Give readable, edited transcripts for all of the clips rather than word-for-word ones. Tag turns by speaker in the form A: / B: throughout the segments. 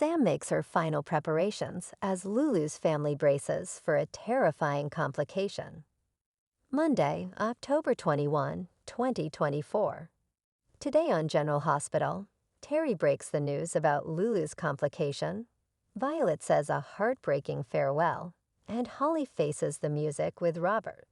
A: Sam makes her final preparations as Lulu's family braces for a terrifying complication. Monday, October 21, 2024. Today on General Hospital, Terry breaks the news about Lulu's complication. Violet says a heartbreaking farewell, and Holly faces the music with Robert.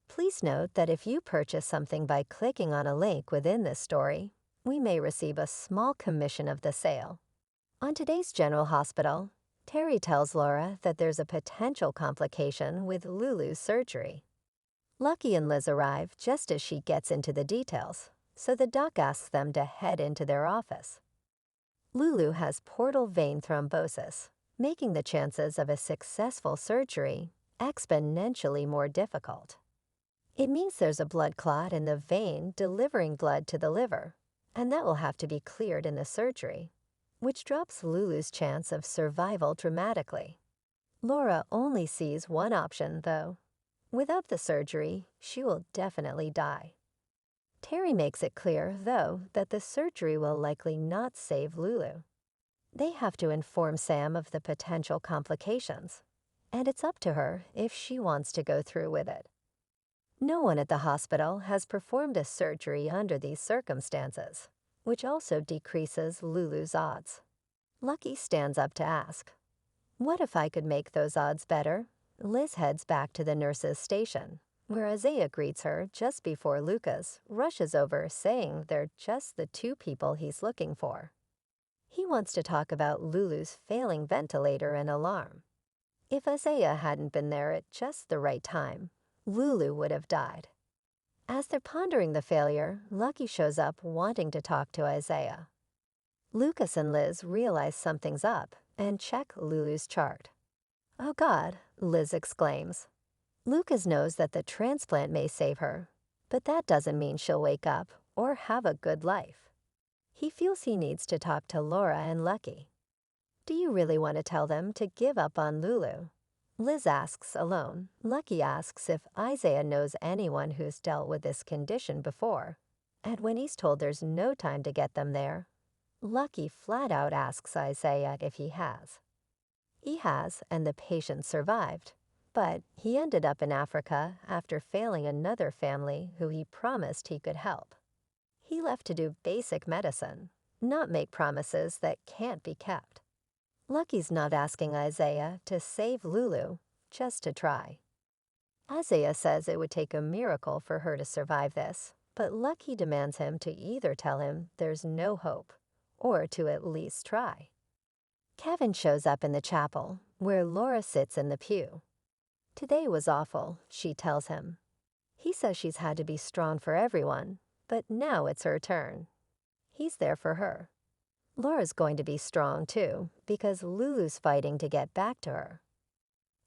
A: Please note that if you purchase something by clicking on a link within this story, we may receive a small commission of the sale. On today's General Hospital, Terry tells Laura that there's a potential complication with Lulu's surgery. Lucky and Liz arrive just as she gets into the details, so the doc asks them to head into their office. Lulu has portal vein thrombosis, making the chances of a successful surgery exponentially more difficult. It means there's a blood clot in the vein delivering blood to the liver, and that will have to be cleared in the surgery, which drops Lulu's chance of survival dramatically. Laura only sees one option, though. Without the surgery, she will definitely die. Terry makes it clear, though, that the surgery will likely not save Lulu. They have to inform Sam of the potential complications, and it's up to her if she wants to go through with it. No one at the hospital has performed a surgery under these circumstances, which also decreases Lulu's odds. Lucky stands up to ask, "What if I could make those odds better?" Liz heads back to the nurse's station, where Isaiah greets her just before Lucas rushes over saying they're just the two people he's looking for. He wants to talk about Lulu's failing ventilator and alarm. If Isaiah hadn't been there at just the right time, Lulu would have died. As they're pondering the failure, Lucky shows up wanting to talk to Isaiah. Lucas and Liz realize something's up and check Lulu's chart. "Oh God," Liz exclaims. Lucas knows that the transplant may save her, but that doesn't mean she'll wake up or have a good life. He feels he needs to talk to Laura and Lucky. "Do you really want to tell them to give up on Lulu?" Liz asks alone. Lucky asks if Isaiah knows anyone who's dealt with this condition before, and when he's told there's no time to get them there, Lucky flat out asks Isaiah if he has. He has, and the patient survived, but he ended up in Africa after failing another family who he promised he could help. He left to do basic medicine, not make promises that can't be kept. Lucky's not asking Isaiah to save Lulu, just to try. Isaiah says it would take a miracle for her to survive this, but Lucky demands him to either tell him there's no hope, or to at least try. Kevin shows up in the chapel, where Laura sits in the pew. "Today was awful," she tells him. He says she's had to be strong for everyone, but now it's her turn. He's there for her. Laura's going to be strong too, because Lulu's fighting to get back to her.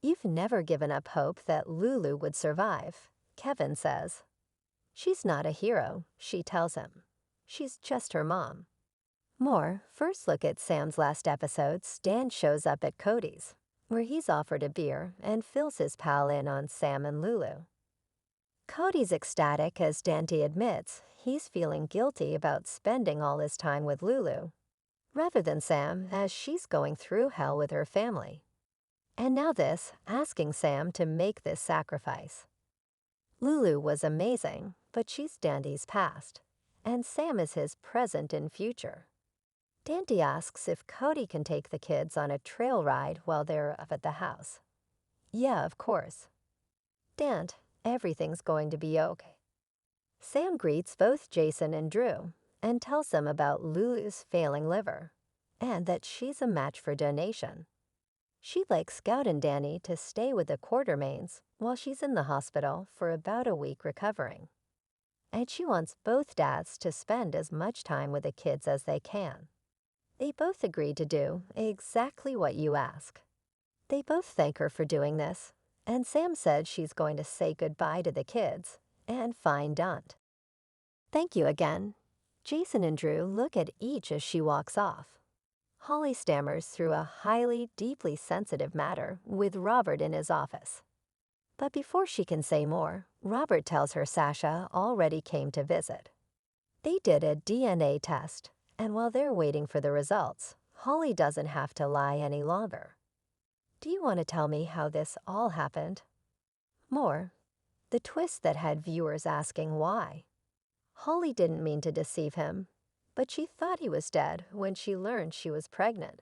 A: "You've never given up hope that Lulu would survive," Kevin says. "She's not a hero," she tells him. "She's just her mom." More, first look at Sam's last episode. Stan shows up at Cody's, where he's offered a beer and fills his pal in on Sam and Lulu. Cody's ecstatic as Dante admits he's feeling guilty about spending all his time with Lulu, rather than Sam, as she's going through hell with her family. And now this, asking Sam to make this sacrifice. Lulu was amazing, but she's Dante's past, and Sam is his present and future. Dante asks if Cody can take the kids on a trail ride while they're up at the house. "Yeah, of course." "Dant, everything's going to be okay." Sam greets both Jason and Drew and tells them about Lulu's failing liver, and that she's a match for donation. She'd like Scout and Danny to stay with the Quartermains while she's in the hospital for about a week recovering. And she wants both dads to spend as much time with the kids as they can. They both agree to do exactly what you ask. They both thank her for doing this, and Sam said she's going to say goodbye to the kids and find Dunt. "Thank you again." Jason and Drew look at each as she walks off. Holly stammers through a highly, deeply sensitive matter with Robert in his office. But before she can say more, Robert tells her Sasha already came to visit. They did a DNA test, and while they're waiting for the results, Holly doesn't have to lie any longer. Do you want to tell me how this all happened? More. The twist that had viewers asking why. Holly didn't mean to deceive him, but she thought he was dead when she learned she was pregnant.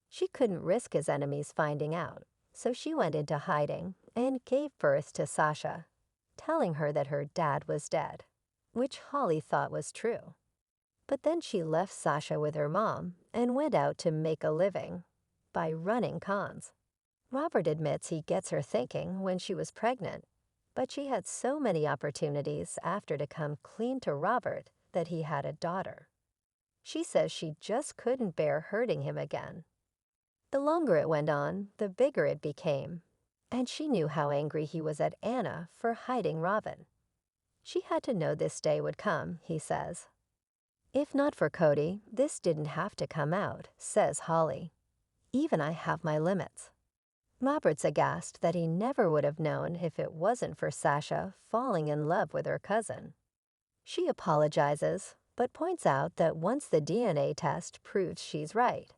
A: She couldn't risk his enemies finding out, so she went into hiding and gave birth to Sasha, telling her that her dad was dead, which Holly thought was true. But then she left Sasha with her mom and went out to make a living by running cons. Robert admits he gets her thinking when she was pregnant, but she had so many opportunities after to come clean to Robert that he had a daughter. She says she just couldn't bear hurting him again. The longer it went on, the bigger it became, and she knew how angry he was at Anna for hiding Robin. She had to know this day would come, he says. If not for Cody, this didn't have to come out, says Holly. Even I have my limits. Robert's aghast that he never would have known if it wasn't for Sasha falling in love with her cousin. She apologizes, but points out that once the DNA test proves she's right,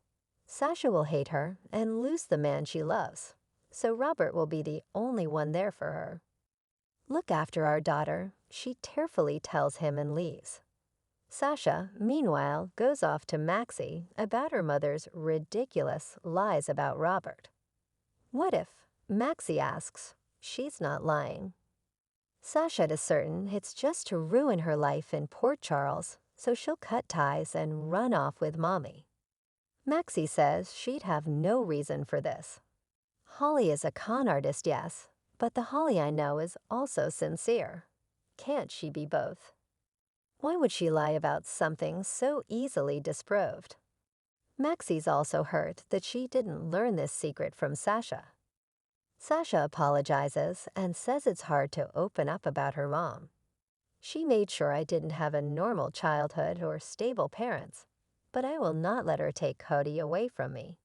A: Sasha will hate her and lose the man she loves, so Robert will be the only one there for her. Look after our daughter, she tearfully tells him and leaves. Sasha, meanwhile, goes off to Maxie about her mother's ridiculous lies about Robert. What if, Maxie asks, she's not lying? Sasha is certain it's just to ruin her life in Port Charles, so she'll cut ties and run off with Mommy. Maxie says she'd have no reason for this. Holly is a con artist, yes, but the Holly I know is also sincere. Can't she be both? Why would she lie about something so easily disproved? Maxie's also hurt that she didn't learn this secret from Sasha. Sasha apologizes and says it's hard to open up about her mom. She made sure I didn't have a normal childhood or stable parents, but I will not let her take Cody away from me.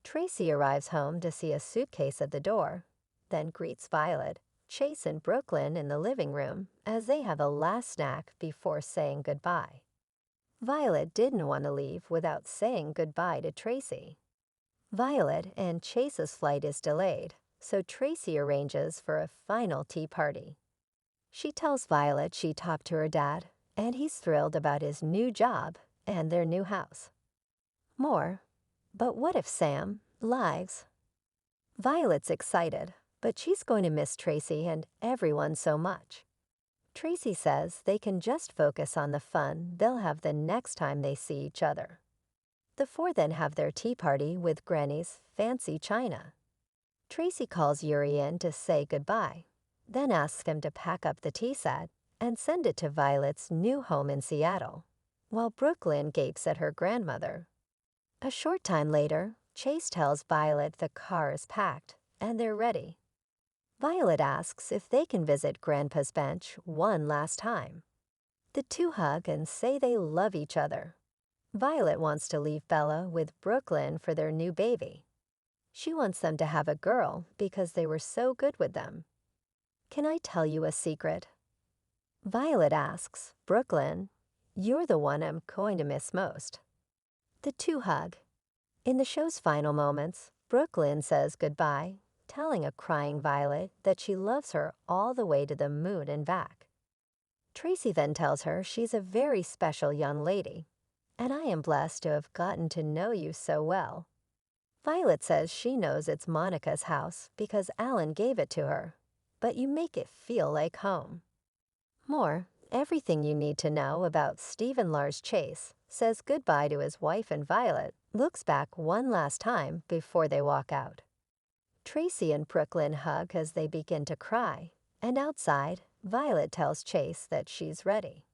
A: Tracy arrives home to see a suitcase at the door, then greets Violet, Chase, and Brooklyn in the living room as they have a last snack before saying goodbye. Violet didn't want to leave without saying goodbye to Tracy. Violet and Chase's flight is delayed, so Tracy arranges for a final tea party. She tells Violet she talked to her dad, and he's thrilled about his new job and their new house. More, but what if Sam lies? Violet's excited, but she's going to miss Tracy and everyone so much. Tracy says they can just focus on the fun they'll have the next time they see each other. The four then have their tea party with Granny's fancy china. Tracy calls Yuri in to say goodbye, then asks him to pack up the tea set and send it to Violet's new home in Seattle, while Brooklyn gapes at her grandmother. A short time later, Chase tells Violet the car is packed and they're ready. Violet asks if they can visit Grandpa's bench one last time. The two hug and say they love each other. Violet wants to leave Bella with Brooklyn for their new baby. She wants them to have a girl because they were so good with them. Can I tell you a secret? Violet asks, Brooklyn, you're the one I'm going to miss most. The two hug. In the show's final moments, Brooklyn says goodbye, telling a crying Violet that she loves her all the way to the moon and back. Tracy then tells her she's a very special young lady, and I am blessed to have gotten to know you so well. Violet says she knows it's Monica's house because Alan gave it to her, but you make it feel like home. More, everything you need to know about Stephen Lars Chase, says goodbye to his wife, and Violet looks back one last time before they walk out. Tracy and Brooklyn hug as they begin to cry, and outside, Violet tells Chase that she's ready.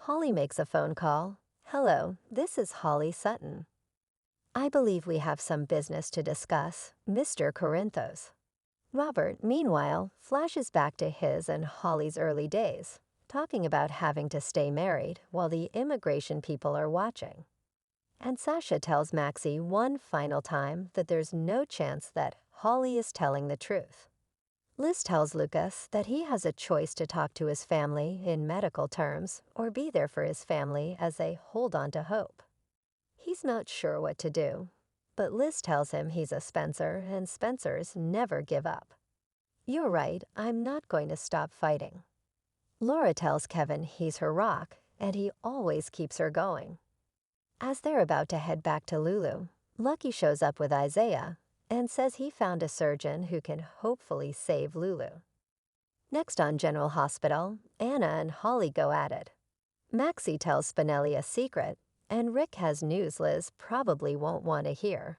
A: Holly makes a phone call. Hello, this is Holly Sutton. I believe we have some business to discuss, Mr. Corinthos. Robert, meanwhile, flashes back to his and Holly's early days, talking about having to stay married while the immigration people are watching. And Sasha tells Maxie one final time that there's no chance that Holly is telling the truth. Liz tells Lucas that he has a choice to talk to his family in medical terms or be there for his family as they hold on to hope. He's not sure what to do, but Liz tells him he's a Spencer and Spencers never give up. You're right, I'm not going to stop fighting. Laura tells Kevin he's her rock and he always keeps her going. As they're about to head back to Lulu, Lucky shows up with Isaiah and says he found a surgeon who can hopefully save Lulu. Next on General Hospital, Anna and Holly go at it. Maxie tells Spinelli a secret, and Rick has news Liz probably won't want to hear.